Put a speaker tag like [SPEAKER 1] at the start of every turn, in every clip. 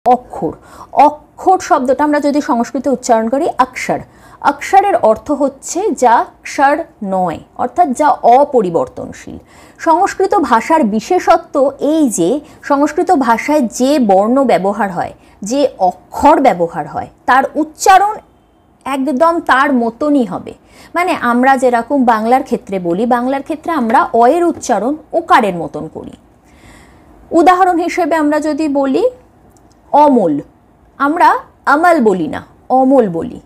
[SPEAKER 1] অক্ষর। অক্ষর শব্দটা আমরা যদি সংস্কৃতে উচ্চারণ করি অক্ষর, অক্ষরের অর্থ হচ্ছে যা ক্ষর নয়, অর্থাৎ যা অপরিবর্তনশীল। সংস্কৃত ভাষার বিশেষত্ব এই যে সংস্কৃত ভাষায় যে বর্ণ ব্যবহার হয়, যে অক্ষর ব্যবহার হয়, তার উচ্চারণ একদম তার মতনই হবে। মানে আমরা যেরকম বাংলার ক্ষেত্রে বলি, বাংলার ক্ষেত্রে আমরা অয়ের উচ্চারণ ওকারের মতন করি। উদাহরণ হিসেবে আমরা যদি বলি অমল, আমরা আমল বলি না, অমল বলি।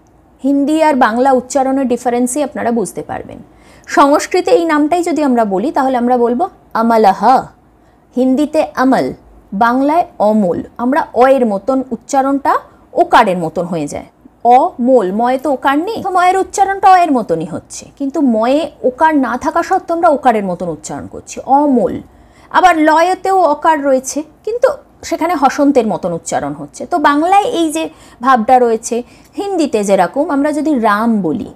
[SPEAKER 1] হিন্দি আর বাংলা উচ্চারণের ডিফারেন্সই আপনারা বুঝতে পারবেন। সংস্কৃতে এই নামটাই যদি আমরা বলি তাহলে আমরা বলবো আমলহ, হিন্দিতে আমল, বাংলায় অমল। আমরা অয়ের মতন উচ্চারণটা ওকারের মতন হয়ে যায়। অমল, ময়ে তো ওকার নেই, তো ময়ের উচ্চারণটা অয়ের মতনই হচ্ছে, কিন্তু ময়ে ওকার না থাকা সত্ত্বেও আমরা ওকারের মতন উচ্চারণ করছি, অমল। আবার লয়েতেও অকার রয়েছে, কিন্তু সেখানে হসন্তের মতন উচ্চারণ হচ্ছে। তো বাংলায় এই যে ভাবটা রয়েছে, হিন্দিতে যেরকম আমরা যদি রাম বলি,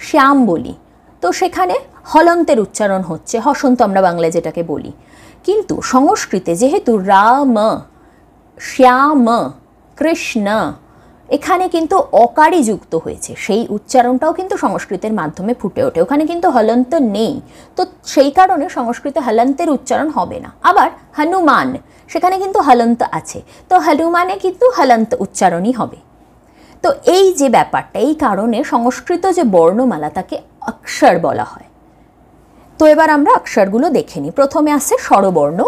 [SPEAKER 1] শ্যাম বলি, তো সেখানে হলন্তের উচ্চারণ হচ্ছে, হসন্ত আমরা বাংলায় যেটাকে বলি। কিন্তু সংস্কৃতে যেহেতু রাম, শ্যাম, কৃষ্ণ, এখানে কিন্তু অকারই যুক্ত হয়েছে, সেই উচ্চারণটাও কিন্তু সংস্কৃতের মাধ্যমে ফুটে ওঠে, ওখানে কিন্তু হলন্ত নেই। তো সেই কারণে সংস্কৃতে হলন্তের উচ্চারণ হবে না। আবার হনুমান, সেখানে কিন্তু হলন্ত আছে, তো হনুমানে কিন্তু হলন্ত উচ্চারণই হবে। তো এই যে ব্যাপারটা, এই কারণে সংস্কৃত যে বর্ণমালা তাকে অক্ষর বলা হয়। তো এবার আমরা অক্ষরগুলো দেখে নিই। প্রথমে আসছে স্বরবর্ণ।